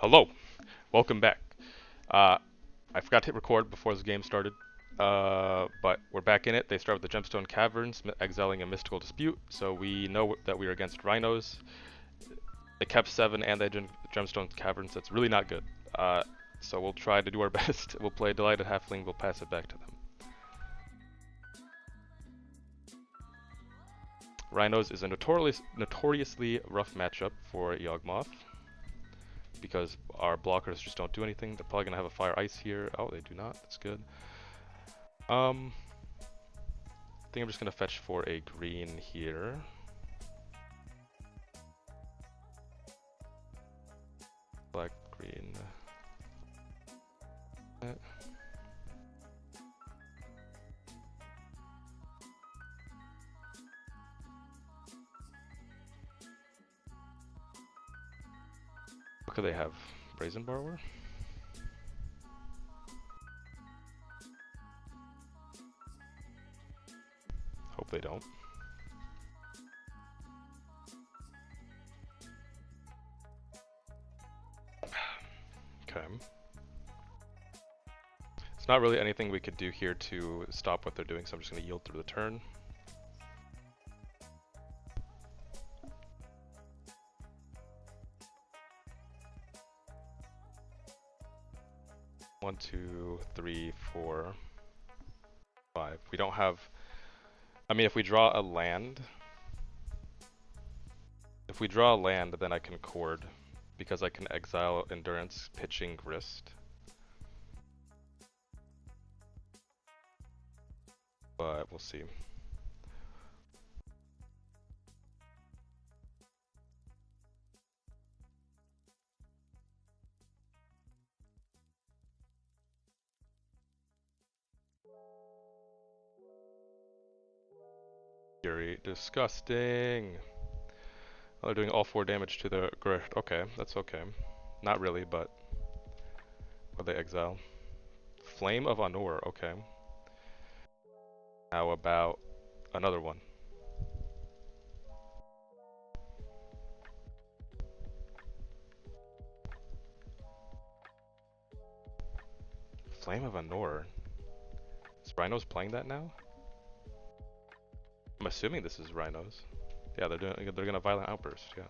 Hello, welcome back. Uh, I forgot to hit record before this game started, but we're back in it. They start with the Gemstone Caverns, exiling a mystical dispute, so we know that we are against Rhinos. They kept 7 and they Gemstone Caverns. That's really not good. So we'll try to do our best. We'll play Delighted Halfling. We'll pass it back to them. Rhinos is a notoriously rough matchup for Yawgmoth because our blockers just don't do anything. They're probably gonna have a fire ice here. Oh, they do not. That's good. I think I'm just gonna fetch for a green here. Black, green. What could they have? Brazen Borrower? Hope they don't. Okay. It's not really anything we could do here to stop what they're doing, so I'm just going to yield through the turn. One, two, three, four, five. We don't have... I mean, if we draw a land... If we draw a land, then I can chord, because I can exile Endurance, pitching Grist. But we'll see. Fury, disgusting. Oh, they're doing all 4 damage to the Grist. Okay, that's okay. Not really, but what they exile? Flame of Anur, okay. How about another one? Flame of Anur? Is Rhinos playing that now? I'm assuming this is Rhinos. Yeah, they're gonna Violent Outburst, yeah.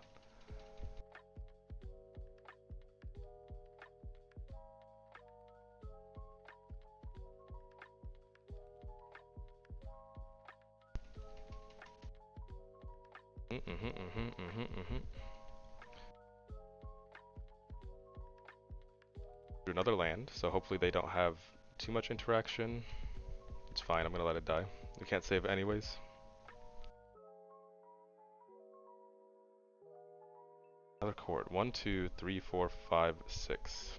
Do another land, so hopefully they don't have too much interaction. It's fine, I'm gonna let it die. We can't save it anyways. Another chord. 1, 2, 3, 4, 5, 6.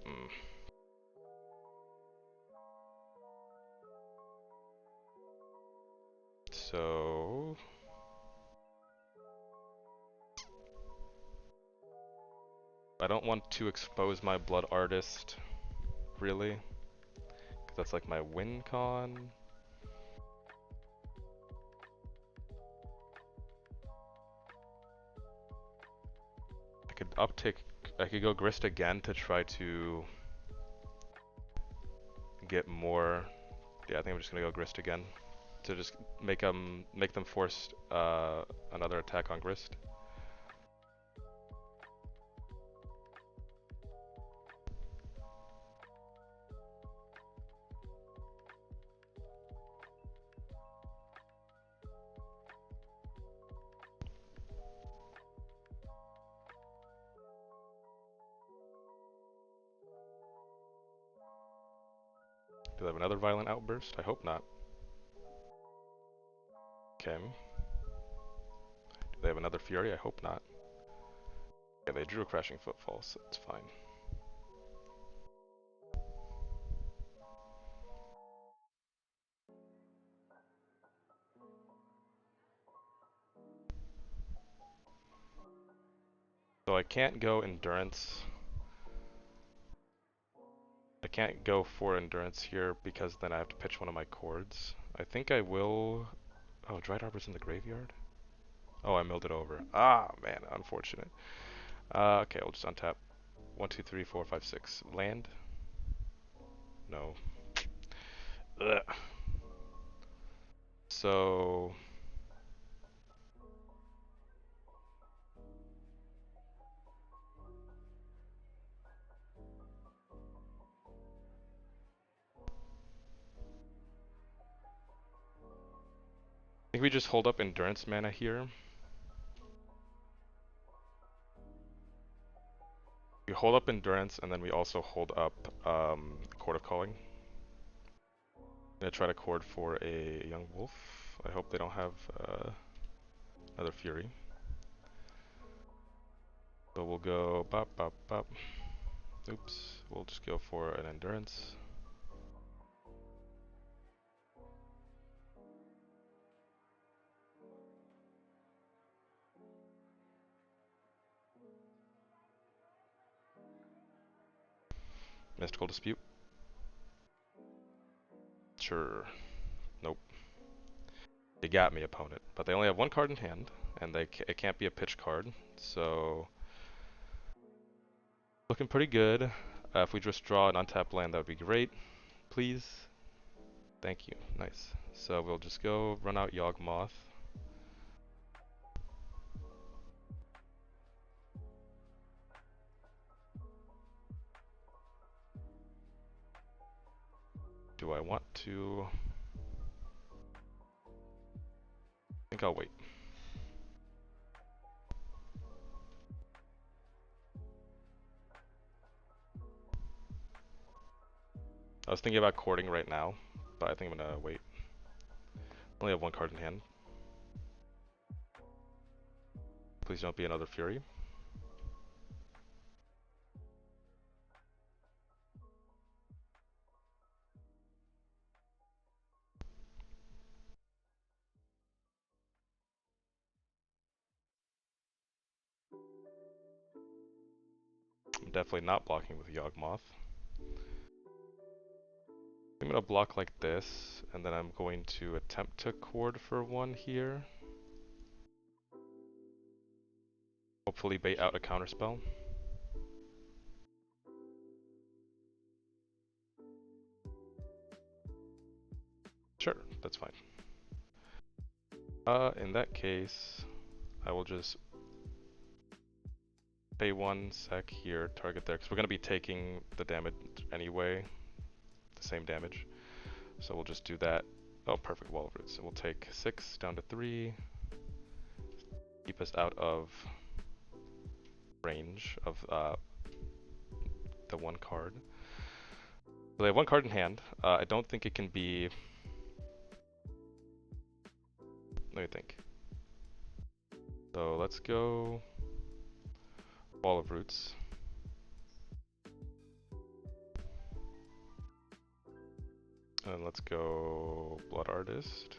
So... I don't want to expose my Blood Artist, really. Because that's like my win con. I could uptick, I could go Grist again to try to get more. Yeah, I think I'm just gonna go Grist again to just make them force another attack on Grist. Do they have another Violent Outburst? I hope not. Okay. Do they have another Fury? I hope not. Yeah, they drew a Crashing Footfall, so it's fine. So I can't go Endurance. I can't go for Endurance here because then I have to pitch one of my chords. I think I will... Oh, Dried Arbor's in the graveyard? Oh, I milled it over. Ah, man, unfortunate. Okay, I'll just untap. 1, 2, 3, 4, 5, 6. Land? No. Ugh. So I think we just hold up endurance mana here. We hold up endurance and then we also hold up Court of Calling. I'm gonna try to chord for a young wolf. I hope they don't have another fury. So we'll go bop bop bop. Oops. We'll just go for an endurance. Mystical Dispute. Sure. Nope. They got me, opponent. But they only have one card in hand, and it can't be a pitch card. So looking pretty good. If we just draw an untapped land, that would be great. Please. Thank you. Nice. So we'll just go run out Yawgmoth. Do I want to? I think I'll wait. I was thinking about courting right now, but I think I'm gonna wait. Only have one card in hand. Please don't be another Fury. I'm definitely not blocking with Yawgmoth. I'm gonna block like this, and then I'm going to attempt to chord for one here. Hopefully bait out a counterspell. Sure, that's fine. In that case, I will just pay 1 sec here, target there, because we're gonna be taking the damage anyway, the same damage. So we'll just do that. Oh, perfect, Wall of Roots. So we'll take 6 down to 3, keep us out of range of the one card. So they have one card in hand. I don't think it can be. Let me think. So let's go Wall of Roots. And let's go Blood Artist.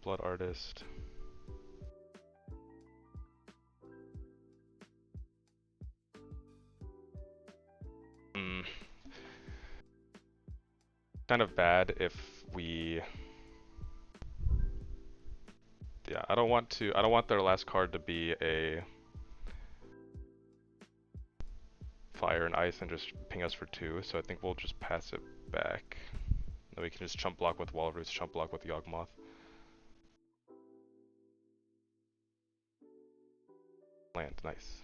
Blood Artist. Kind of bad if we. Yeah, I don't want their last card to be a fire and ice and just ping us for 2, so I think we'll just pass it back. Then we can just chump block with Wall of Roots, chump block with Yawgmoth. Land, nice.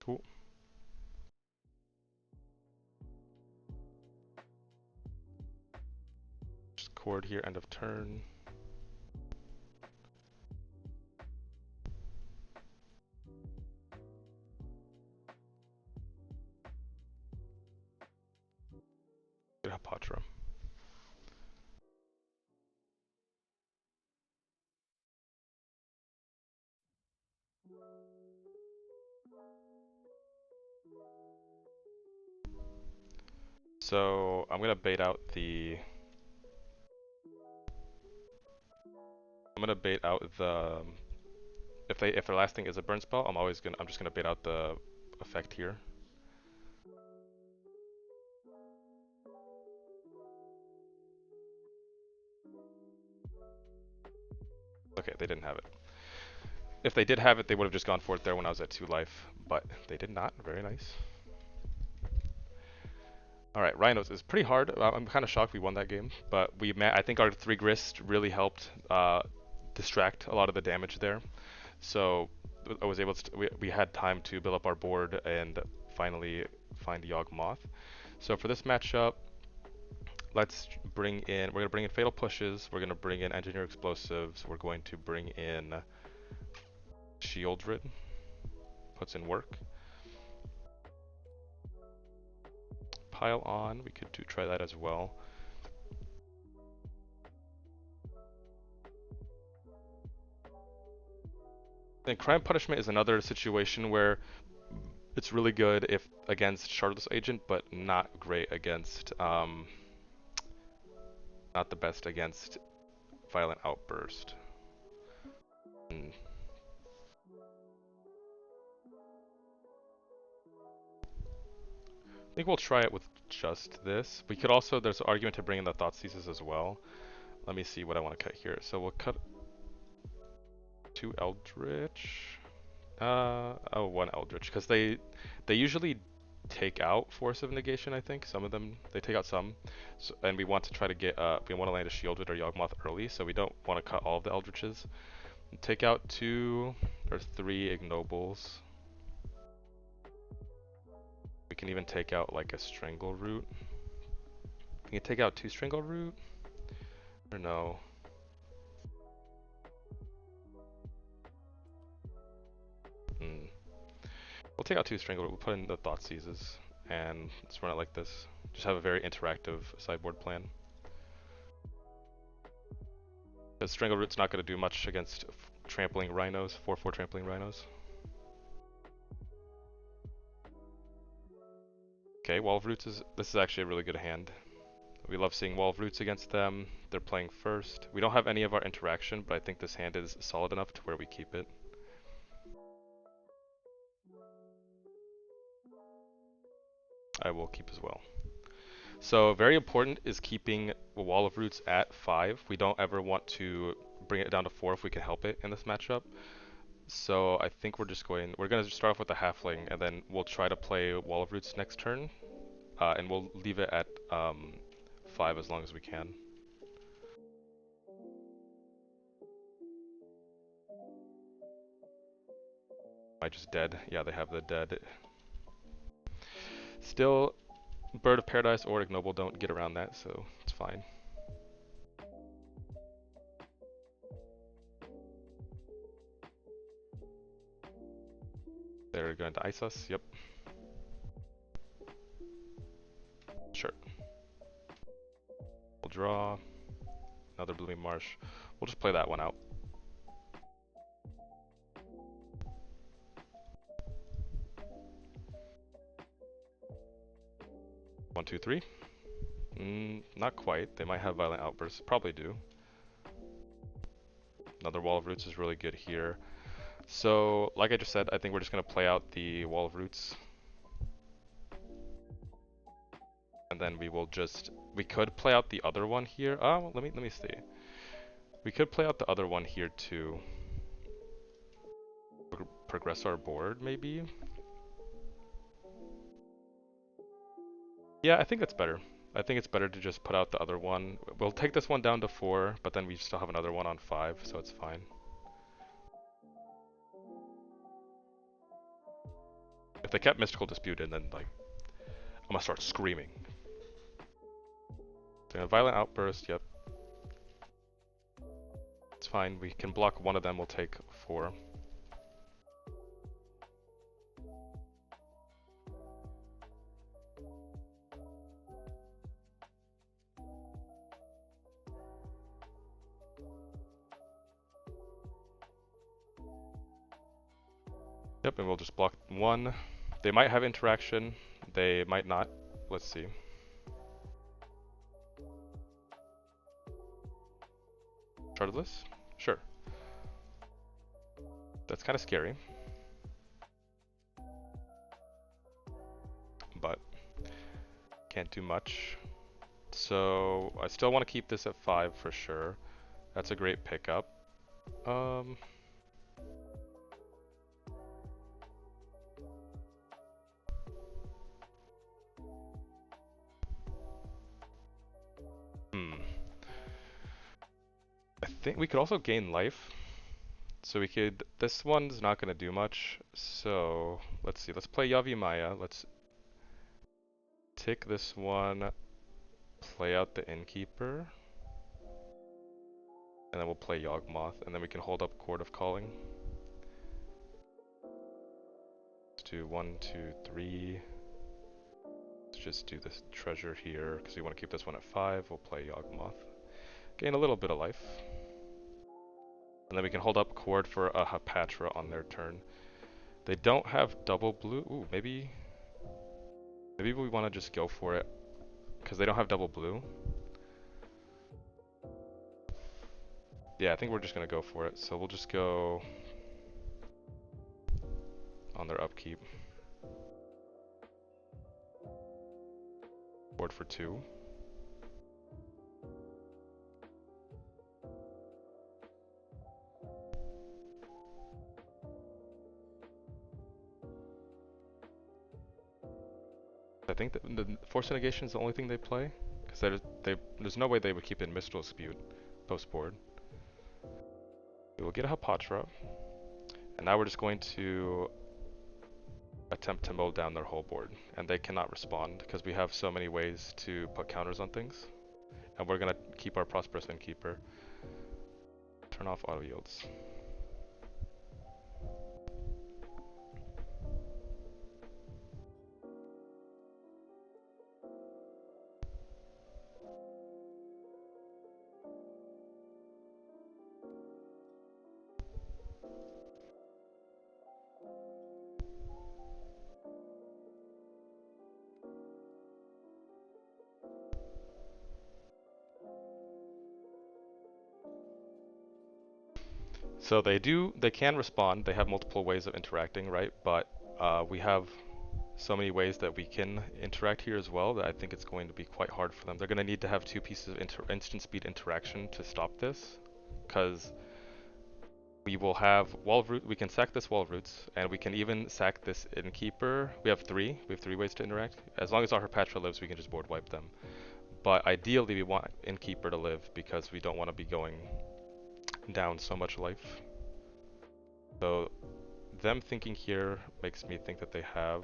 Cool. Just chord here, end of turn. Get Hapatra. So I'm gonna bait out the. I'm gonna bait out the. If their last thing is a burn spell, I'm just gonna bait out the effect here. Okay, they didn't have it. If they did have it, they would have just gone for it there when I was at 2 life, but they did not. Very nice. Alright, Rhinos is pretty hard. I'm kind of shocked we won that game, but I think our 3 grist really helped distract a lot of the damage there. So I was able to, we had time to build up our board and finally find Yawgmoth. So for this matchup, let's bring in, we're going to bring in Fatal Pushes, we're going to bring in Engineer Explosives, we're going to bring in Shieldred, puts in work. Pile on, we could try that as well. And Crime Punishment is another situation where it's really good if against Shardless Agent, but not great against, not the best against Violent Outburst. I think we'll try it with just this. We could also, there's an argument to bring in the Thoughtseizes as well. Let me see what I want to cut here. So we'll cut 2 Eldritch. Oh, 1 Eldritch, because they usually take out Force of Negation, I think. Some of them, they take out some. So, and we want to try to get, we want to land a Shieldred or Yawgmoth early, so we don't want to cut all of the Eldritches. Take out 2 or 3 Ignobles. We can even take out like a Strangleroot. We can take out 2 Strangleroot? Or no? We'll take out 2 Strangleroot, we'll put in the Thoughtseizes, and let's run it like this. Just have a very interactive sideboard plan. Because Strangleroot's not going to do much against trampling Rhinos, 4/4 trampling Rhinos. Okay, Wall of Roots this is actually a really good hand. We love seeing Wall of Roots against them. They're playing first. We don't have any of our interaction, but I think this hand is solid enough to where we keep it. I will keep as well. So very important is keeping a Wall of Roots at 5. We don't ever want to bring it down to 4 if we can help it in this matchup. So I think we're going to start off with the Halfling, and then we'll try to play Wall of Roots next turn, and we'll leave it at 5 as long as we can. Am I just dead? Yeah, they have the dead. Still, Bird of Paradise or Ignoble don't get around that, so it's fine. They're going to ice us, yep. Sure. We'll draw another Blooming Marsh. We'll just play that one out. One, two, three. Not quite. They might have Violent Outbursts. Probably do. Another Wall of Roots is really good here. So, like I just said, I think we're just going to play out the Wall of Roots. And then we will just... We could play out the other one here. Oh, let me see. We could play out the other one here too. Progress our board, maybe? Yeah, I think that's better. I think it's better to just put out the other one. We'll take this one down to 4, but then we still have another one on 5, so it's fine. If they kept Mystical Dispute in, then like, I'm gonna start screaming. So, Violent Outburst, yep. It's fine, we can block one of them, we'll take 4. Yep, and we'll just block 1. They might have interaction, they might not. Let's see. Shardless? Sure. That's kind of scary. But can't do much. So I still want to keep this at 5 for sure. That's a great pickup. Um. Hmm. I think we could also gain life. So we could, this one's not going to do much, so let's see, let's play Yawgmoth. Let's tick this one, play out the Innkeeper, and then we'll play Yawgmoth, and then we can hold up Chord of Calling. Let's do 1, 2, 3. Let's just do this treasure here, because we want to keep this one at 5. We'll play Yawgmoth. Gain a little bit of life. And then we can hold up Chord for a Hapatra on their turn. They don't have double blue. Ooh, maybe we want to just go for it, because they don't have double blue. Yeah, I think we're just going to go for it. So we'll just go on their upkeep. Board for 2. I think that the Force Negation is the only thing they play, because there's no way they would keep in Mystical Dispute post board. We will get a Hapatra, and now we're just going to attempt to mow down their whole board, and they cannot respond because we have so many ways to put counters on things, and we're gonna keep our Prosperous Innkeeper. Turn off auto yields. So they can respond. They have multiple ways of interacting, right? But we have so many ways that we can interact here as well that I think it's going to be quite hard for them. They're going to need to have 2 pieces of instant speed interaction to stop this, because we will have wall root. We can sack this wall roots, and we can even sack this Innkeeper. We have 3. We have 3 ways to interact. As long as our Hapatra lives, we can just board wipe them. But ideally, we want Innkeeper to live because we don't want to be going down so much life. So them thinking here makes me think that they have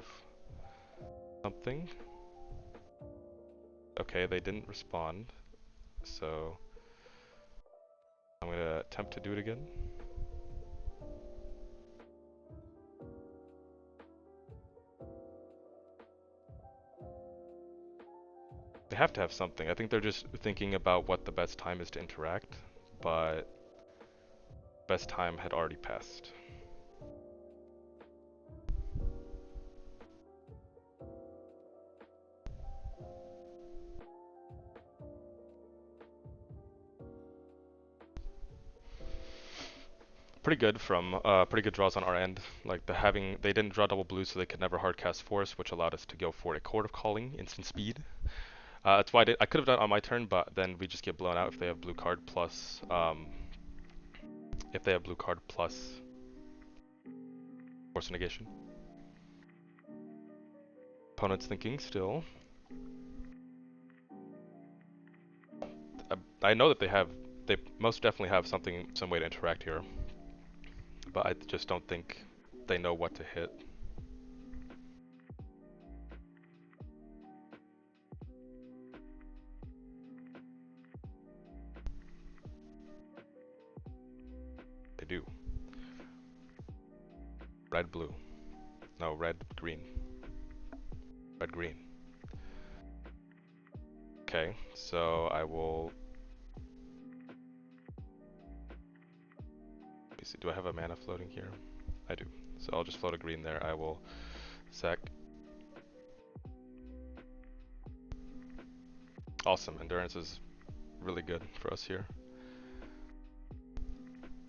something. Okay, they didn't respond, so I'm gonna attempt to do it again. They have to have something. I think they're just thinking about what the best time is to interact, but best time had already passed. Pretty good from pretty good draws on our end. Like they didn't draw double blue, so they could never hardcast Force, which allowed us to go for a Chord of Calling, instant speed. That's why I could have done it on my turn, but then we just get blown out if they have blue card plus Force Negation. Opponent's thinking still. I know that they most definitely have some way to interact here, but I just don't think they know what to hit. They do. Red, blue. No, red, green. Red, green. Okay, so I will... Let me see, do I have a mana floating here? I do. So I'll just float a green there. I will sack. Awesome, Endurance is really good for us here.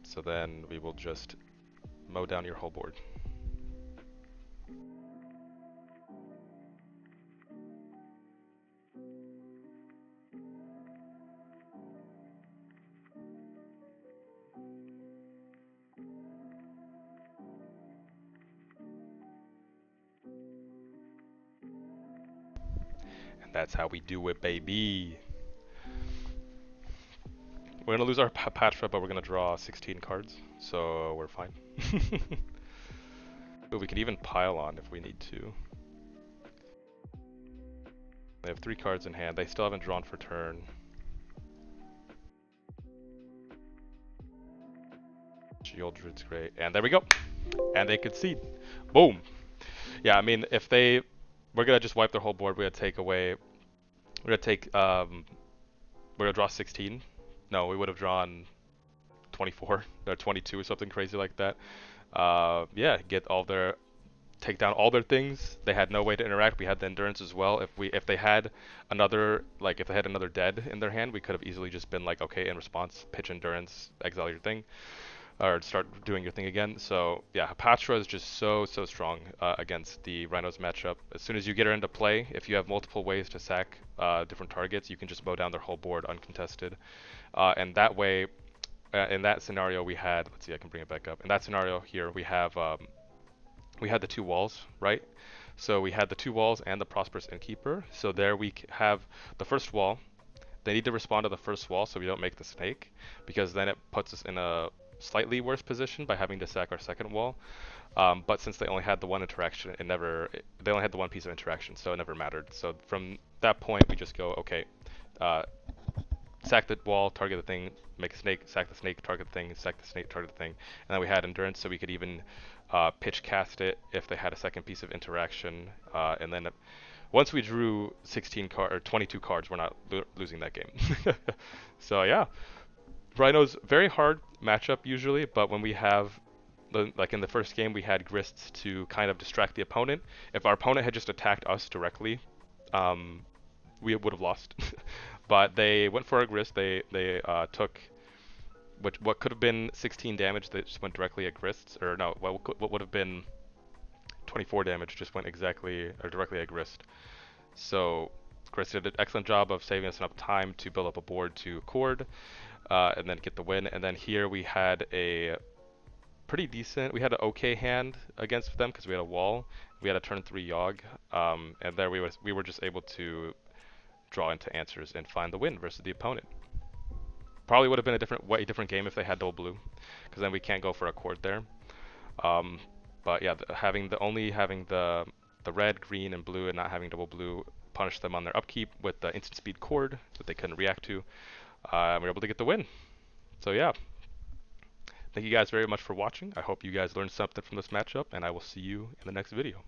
So then we will just mow down your whole board. That's how we do it, baby. We're gonna lose our Patra, but we're gonna draw 16 cards, so we're fine. But we can even pile on if we need to. They have 3 cards in hand. They still haven't drawn for turn. Sheoldred's great. And there we go. And they concede. Boom. Yeah, I mean, if they... We're gonna just wipe their whole board. We're gonna take away... We're gonna take... we're gonna draw 16. No, we would have drawn 24 or 22 or something crazy like that. Yeah, get all their... Take down all their things. They had no way to interact. We had the endurance as well. If they had another dead in their hand, we could have easily just been like, okay, in response, pitch endurance, exile your thing, or start doing your thing again. So yeah, Patra is just so strong against the Rhinos matchup. As soon as you get her into play, if you have multiple ways to sack different targets, you can just mow down their whole board uncontested. And that way, in that scenario we had, let's see, I can bring it back up. In that scenario here, we had the 2 walls, right? So we had the 2 walls and the Prosperous Innkeeper. So there we have the first wall. They need to respond to the first wall so we don't make the snake, because then it puts us in a slightly worse position by having to sack our second wall. But since they only had the one interaction, they only had the one piece of interaction, so it never mattered. So from that point, we just go, okay, sack the wall, target the thing, make a snake, sack the snake, target the thing, sack the snake, target the thing. And then we had endurance, so we could even pitch cast it if they had a second piece of interaction. And then once we drew 22 cards, we're not losing that game. So yeah, Rhinos, very hard matchup usually, but when we have, like in the first game, we had Grists to kind of distract the opponent. If our opponent had just attacked us directly, we would have lost. But they went for a Grist. They took what could have been 16 damage. They just went directly at Grists, or no, what would have been 24 damage just went directly at Grist. So Grist did an excellent job of saving us enough time to build up a board to Cord, and then get the win. And then here we had a pretty decent, we had an okay hand against them because we had a wall. We had a turn 3 Yawg, and there we were just able to draw into answers and find the win versus the opponent. Probably would have been a way different game if they had double blue, because then we can't go for a Cord there. But yeah, having the red, green, and blue, and not having double blue punished them on their upkeep with the instant speed Cord that they couldn't react to. We were able to get the win. So yeah, thank you guys very much for watching. I hope you guys learned something from this matchup, and I will see you in the next video.